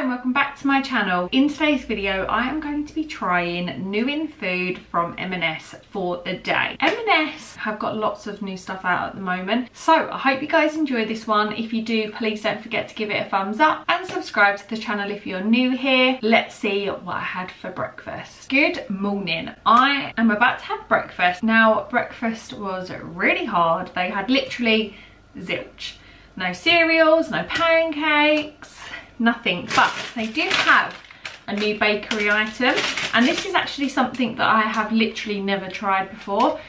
and welcome back to my channel. In today's video I am going to be trying new in food from M&S for the day. M&S have got lots of new stuff out at the moment, so I hope you guys enjoy this one. If you do, please don't forget to give it a thumbs up and subscribe to the channel if you're new here. Let's see what I had for breakfast. Good morning. I am about to have breakfast. Now breakfast was really hard. They had literally zilch. No cereals, no pancakes, nothing, but they do have a new bakery item, and this is actually something that I have literally never tried before,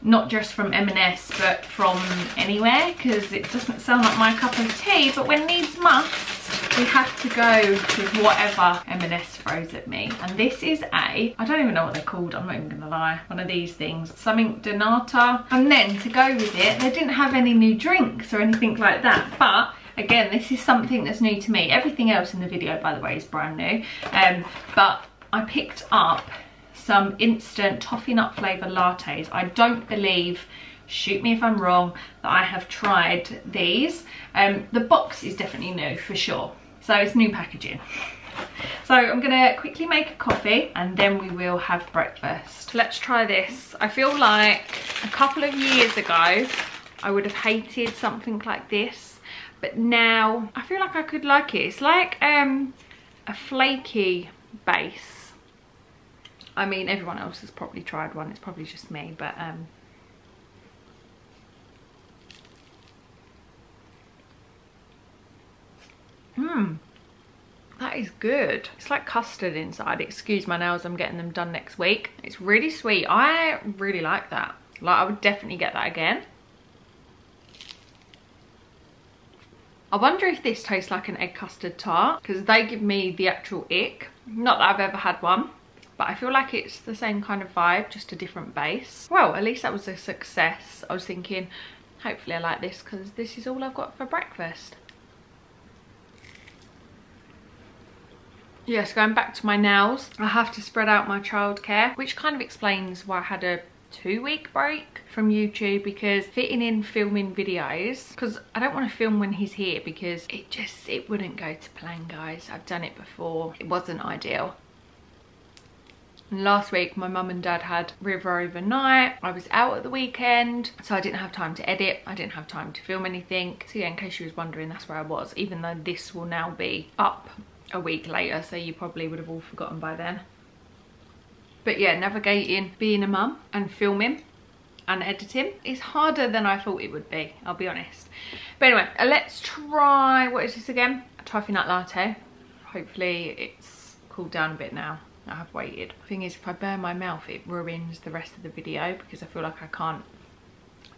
not just from M&S but from anywhere, because it doesn't sound like my cup of tea, but when needs must, we have to go with whatever M&S throws at me. And this is I don't even know what they're called, I'm not even gonna lie, one of these things, something donata. And then to go with it, they didn't have any new drinks or anything like that, but again, this is something that's new to me. Everything else in the video, by the way, is brand new, but I picked up some instant toffee nut flavour lattes. I don't believe, shoot me if I'm wrong, that I have tried these. The box is definitely new for sure, so it's new packaging. So I'm gonna quickly make a coffee and then we will have breakfast. Let's try this. I feel like a couple of years ago I would have hated something like this, but now I feel like I could like it. It's like a flaky base. I mean, everyone else has probably tried one, it's probably just me, but that is good. It's like custard inside. Excuse my nails, I'm getting them done next week. It's really sweet. I really like that. Like, I would definitely get that again. I wonder if this tastes like an egg custard tart, because they give me the actual ick. Not that I've ever had one, but I feel like it's the same kind of vibe, just a different base. Well, at least that was a success. I was thinking, hopefully I like this, because this is all I've got for breakfast. Yes, going back to my nails, I have to spread out my childcare, which kind of explains why I had a 2-week break from YouTube, because fitting in filming videos, because I don't want to film when he's here, because it wouldn't go to plan, guys. I've done it before. It wasn't ideal. And last week my mum and dad had River overnight. I was out at the weekend, so I didn't have time to edit. I didn't have time to film anything. So yeah, in case you was wondering, that's where I was, even though this will now be up a week later, so you probably would have all forgotten by then. But yeah, navigating being a mum and filming and editing is harder than I thought it would be, I'll be honest. But anyway, let's try, what is this again? A toffee nut latte. Hopefully it's cooled down a bit now. I have waited. The thing is, if I burn my mouth, it ruins the rest of the video, because I feel like I can't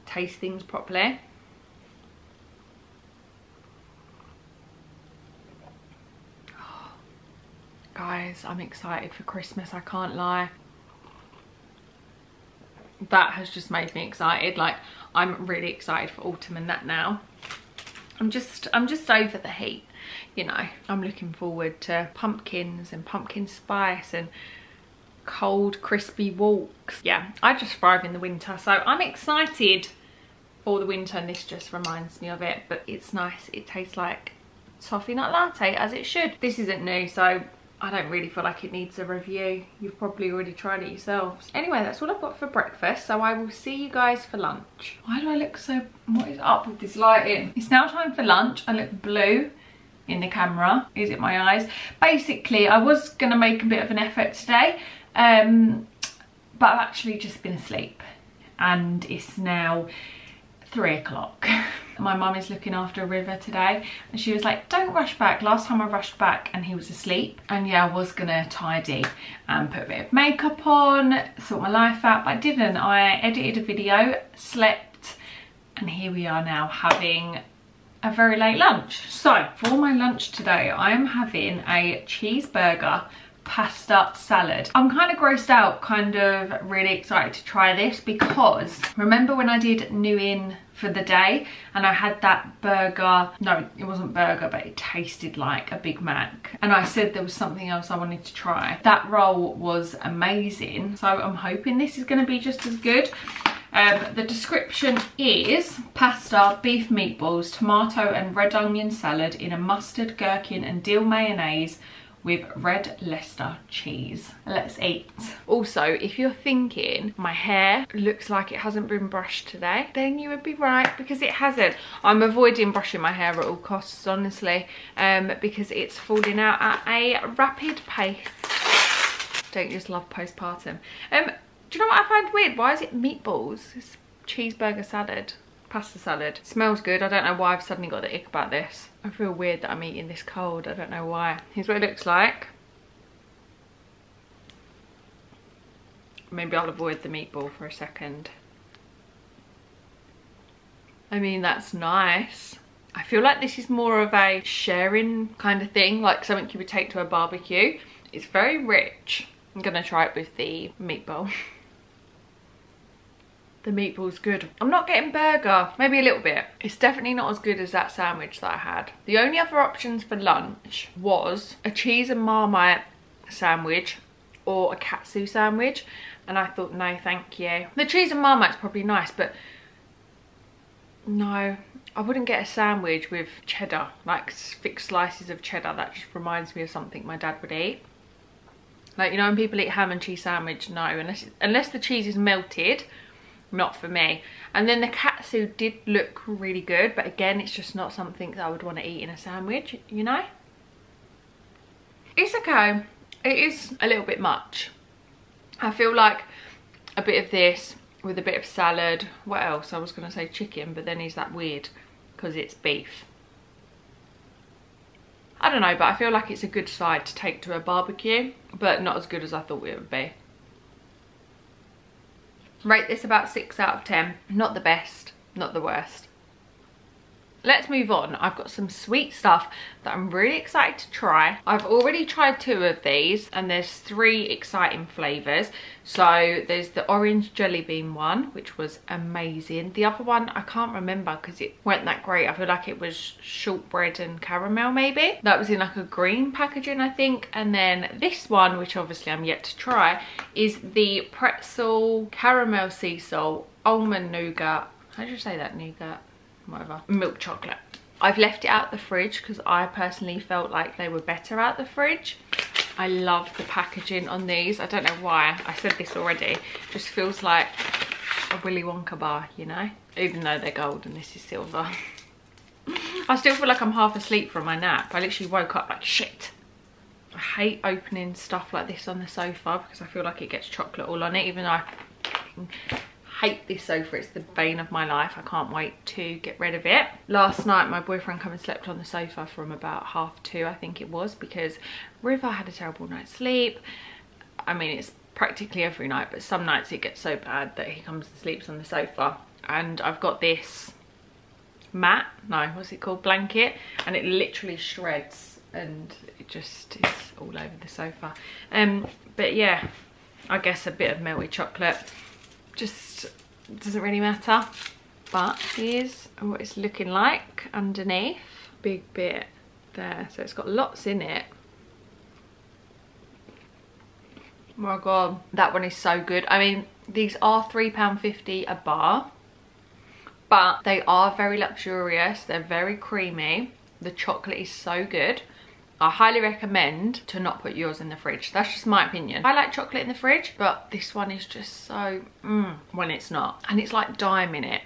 taste things properly. Guys, I'm excited for Christmas, I can't lie. That has just made me excited. Like, I'm really excited for autumn and that now. I'm just over the heat, you know. I'm looking forward to pumpkins and pumpkin spice and cold crispy walks. Yeah, I just thrive in the winter, so I'm excited for the winter, and this just reminds me of it. But it's nice, it tastes like toffee nut latte, as it should. This isn't new, so I don't really feel like it needs a review. You've probably already tried it yourselves. Anyway, that's all I've got for breakfast, so I will see you guys for lunch. Why do I look so, what is up with this lighting? It's now time for lunch. I look blue in the camera. Is it my eyes? Basically, I was gonna make a bit of an effort today, but I've actually just been asleep, and it's now 3 o'clock. My mum is looking after River today, and she was like, don't rush back. Last time I rushed back and he was asleep, and yeah, I was gonna tidy and put a bit of makeup on, sort my life out, but I didn't. I edited a video, slept, and here we are now having a very late lunch. So for my lunch today, I am having a cheeseburger pasta salad. I'm kind of grossed out, kind of really excited to try this, because remember when I did new in for the day and I had that burger, no, it wasn't burger, but it tasted like a Big Mac, and I said there was something else I wanted to try. That roll was amazing, so I'm hoping this is going to be just as good. The description is pasta, beef meatballs, tomato and red onion salad in a mustard, gherkin and dill mayonnaise with red Leicester cheese. Let's eat. Also, if you're thinking my hair looks like it hasn't been brushed today, then you would be right, because it hasn't. I'm avoiding brushing my hair at all costs, honestly, because it's falling out at a rapid pace. Don't just love postpartum. Do you know what I find weird? Why is it meatballs? It's cheeseburger salad, pasta salad. It smells good. I don't know why I've suddenly got the ick about this. I feel weird that I'm eating this cold. I don't know why. Here's what it looks like. Maybe I'll avoid the meatball for a second. I mean, that's nice. I feel like this is more of a sharing kind of thing, like something you would take to a barbecue. It's very rich. I'm gonna try it with the meatball. The meatball's good. I'm not getting burger, maybe a little bit. It's definitely not as good as that sandwich that I had. The only other options for lunch was a cheese and marmite sandwich or a katsu sandwich, and I thought, no thank you. The cheese and marmite's probably nice, but no, I wouldn't get a sandwich with cheddar, like thick slices of cheddar. That just reminds me of something my dad would eat. Like, you know, when people eat ham and cheese sandwich, no, unless the cheese is melted. Not for me. And then the katsu did look really good, but again, it's just not something that I would want to eat in a sandwich, you know. It's okay. It is a little bit much. I feel like a bit of this with a bit of salad. What else? I was going to say chicken, but then is that weird because it's beef? I don't know, but I feel like it's a good side to take to a barbecue, but not as good as I thought it would be. Rate this about 6 out of 10. Not the best, not the worst. Let's move on. I've got some sweet stuff that I'm really excited to try. I've already tried 2 of these and there's 3 exciting flavours. So there's the orange jelly bean one, which was amazing. The other one, I can't remember because it weren't that great. I feel like it was shortbread and caramel maybe. That was in like a green packaging, I think. And then this one, which obviously I'm yet to try, is the pretzel caramel sea salt almond nougat. How do you say that? Nougat? Whatever. Milk chocolate. I've left it out the fridge because I personally felt like they were better out the fridge. I love the packaging on these. I don't know why. I said this already. It just feels like a Willy Wonka bar, you know? Even though they're gold and this is silver. I still feel like I'm half asleep from my nap. I literally woke up like shit. I hate opening stuff like this on the sofa because I feel like it gets chocolate all on it, even though I hate this sofa. It's the bane of my life. I can't wait to get rid of it. Last night my boyfriend came and slept on the sofa from about 2:30 I think it was, because River had a terrible night's sleep. I mean, it's practically every night, but some nights it gets so bad that he comes and sleeps on the sofa. And I've got this mat, no, what's it called, blanket, and it literally shreds and it just is all over the sofa. But yeah, I guess a bit of melted chocolate just doesn't really matter. But here's what it's looking like underneath. Big bit there, so it's got lots in it. Oh my god, that one is so good. I mean, these are £3.50 a bar, but they are very luxurious. They're very creamy. The chocolate is so good. I highly recommend to not put yours in the fridge. That's just my opinion. I like chocolate in the fridge, but this one is just so when it's not. And it's like dime in it,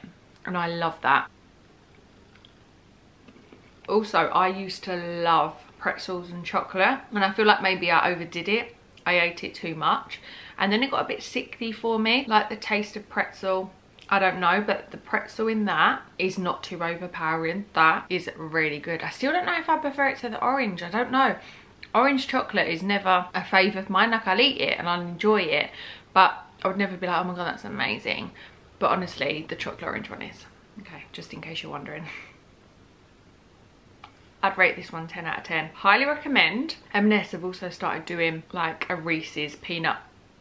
and I love that. Also, I used to love pretzels and chocolate, and I feel like maybe I overdid it. I ate it too much, and then it got a bit sickly for me. Like the taste of pretzel, I don't know, but the pretzel in that is not too overpowering. That is really good. I still don't know if I prefer it to the orange. I don't know. Orange chocolate is never a favourite of mine. Like, I'll eat it and I'll enjoy it, but I would never be like, oh my god, that's amazing. But honestly, the chocolate orange one is. Okay, just in case you're wondering. I'd rate this one 10 out of 10. Highly recommend. M&S have also started doing like a Reese's peanut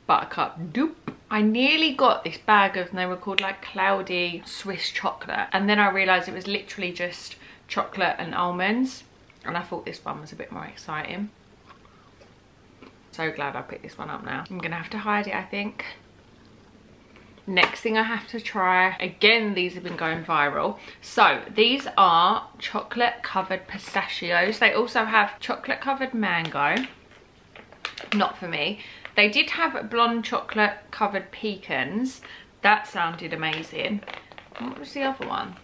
buttercup dupe. I nearly got this bag of, and they were called like cloudy Swiss chocolate, and then I realised it was literally just chocolate and almonds, and I thought this one was a bit more exciting. So glad I picked this one up now. I'm gonna have to hide it, I think. Next thing I have to try, again, these have been going viral. So these are chocolate covered pistachios. They also have chocolate covered mango. Not for me. They did have blonde chocolate covered pecans. That sounded amazing. What was the other one?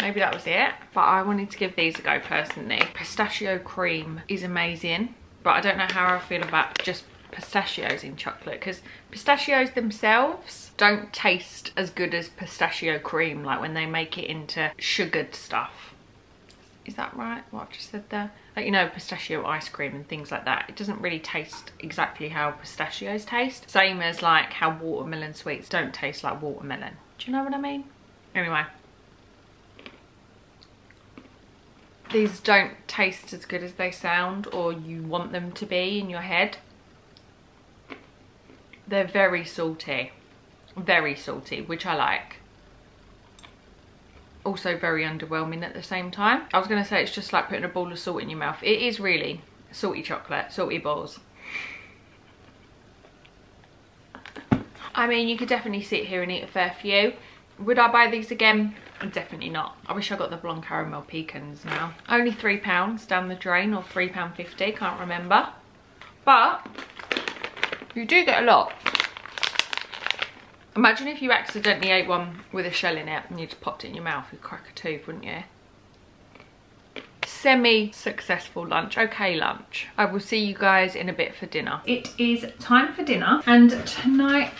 Maybe that was it. But I wanted to give these a go personally. Pistachio cream is amazing. But I don't know how I feel about just pistachios in chocolate, because pistachios themselves don't taste as good as pistachio cream, like when they make it into sugared stuff. Is that right, what I just said there? Like, you know, pistachio ice cream and things like that. It doesn't really taste exactly how pistachios taste. Same as like how watermelon sweets don't taste like watermelon. Do you know what I mean? Anyway. These don't taste as good as they sound or you want them to be in your head. They're very salty, which I like. Also very underwhelming at the same time. I was gonna say it's just like putting a ball of salt in your mouth. It is really salty chocolate, salty balls. I mean, you could definitely sit here and eat a fair few. Would I buy these again? Definitely not. I wish I got the blonde caramel pecans now. Only £3 down the drain, or £3.50, can't remember. But you do get a lot. Imagine if you accidentally ate one with a shell in it and you just popped it in your mouth, you'd crack a tooth, wouldn't you? Semi-successful lunch, okay lunch. I will see you guys in a bit for dinner. It is time for dinner, and tonight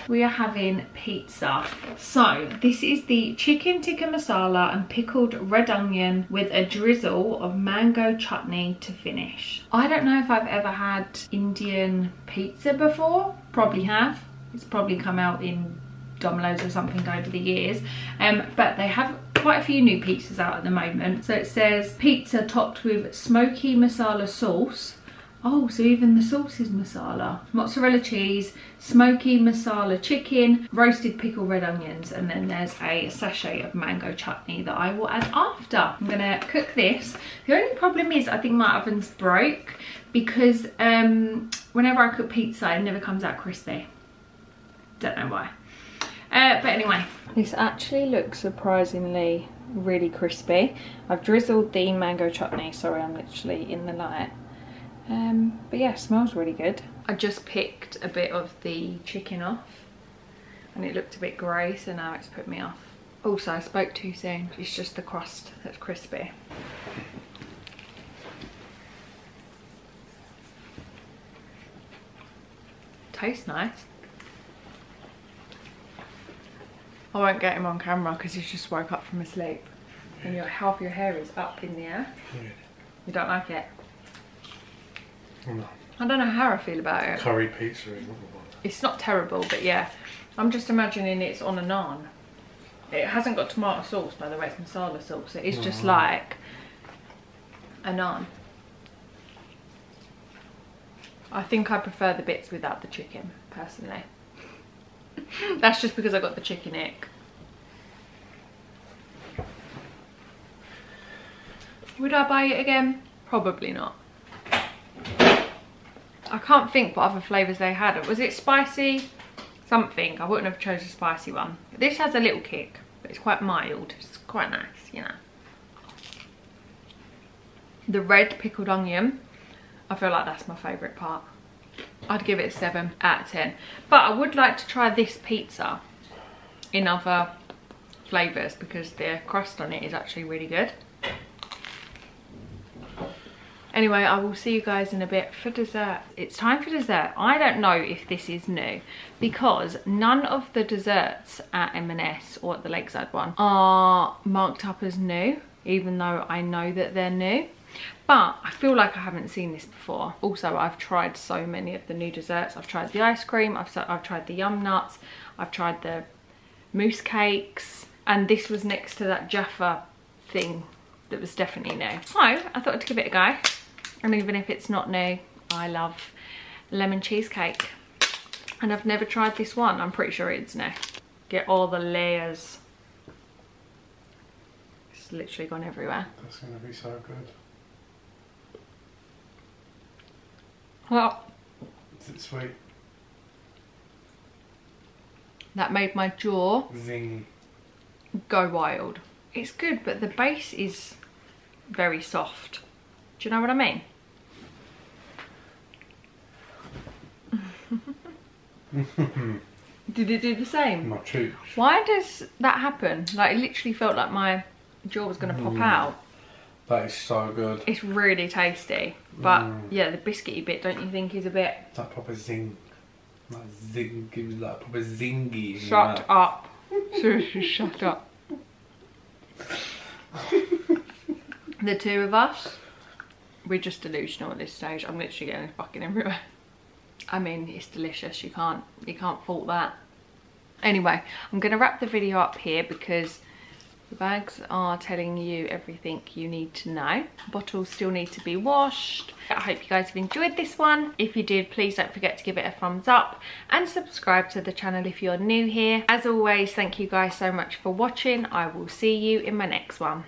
we are having pizza. So this is the chicken tikka masala and pickled red onion with a drizzle of mango chutney to finish. I don't know if I've ever had Indian pizza before. Probably have. It's probably come out in Domino's or something over the years, but they have quite a few new pizzas out at the moment. So it says pizza topped with smoky masala sauce. Oh, so even the sauce is masala. Mozzarella cheese, smoky masala chicken, roasted pickled red onions, and then there's a sachet of mango chutney that I will add after. I'm gonna cook this. The only problem is I think my oven's broke, because whenever I cook pizza it never comes out crispy. Don't know why. But anyway, this actually looks surprisingly really crispy. I've drizzled the mango chutney. Sorry, I'm literally in the light. But yeah, smells really good. I just picked a bit of the chicken off and it looked a bit grey, so now it's put me off. Also, I spoke too soon. It's just the crust that's crispy. Tastes nice. I won't get him on camera because he's just woke up from a sleep. And half your hair is up in the air. Yeah. You don't like it? No. I don't know how I feel about it. Curry pizza is not bad. It's not terrible, but yeah. I'm just imagining it's on a naan. It hasn't got tomato sauce, by the way, it's masala sauce. It is just like a naan. I think I prefer the bits without the chicken, personally. That's just because I got the chicken ick. Would I buy it again? Probably not. I can't think what other flavours they had. Was it spicy? Something. I wouldn't have chosen a spicy one. But this has a little kick, but it's quite mild. It's quite nice, you know. The red pickled onion, I feel like that's my favourite part. I'd give it a 7 out of 10. But I would like to try this pizza in other flavours because the crust on it is actually really good. Anyway, I will see you guys in a bit for dessert. It's time for dessert. I don't know if this is new because none of the desserts at M&S or at the Lakeside one are marked up as new, even though I know that they're new. But I feel like I haven't seen this before. Also, I've tried so many of the new desserts. I've tried the ice cream, I've tried the yum nuts, I've tried the mousse cakes, and this was next to that Jaffa thing that was definitely new. So I thought I'd give it a go. And even if it's not new, I love lemon cheesecake. And I've never tried this one. I'm pretty sure it's new. Get all the layers. It's literally gone everywhere. That's gonna be so good. Well, is it sweet? that made my jaw Zing. go wild. It's good, but the base is very soft. Do you know what I mean? Did it do the same? My cheeks. Why does that happen? Like, it literally felt like my jaw was going to pop out. That is so good. It's really tasty. But yeah, the biscuity bit, don't you think, is a bit... That proper zing. That zing. It was like proper zingy. Shut up. Seriously, shut up. The two of us, we're just delusional at this stage. I'm literally getting fucking everywhere. I mean, it's delicious. You can't fault that. Anyway, I'm gonna wrap the video up here because the bags are telling you everything you need to know. Bottles still need to be washed. I hope you guys have enjoyed this one. If you did, please don't forget to give it a thumbs up and subscribe to the channel if you're new here. As always, thank you guys so much for watching. I will see you in my next one.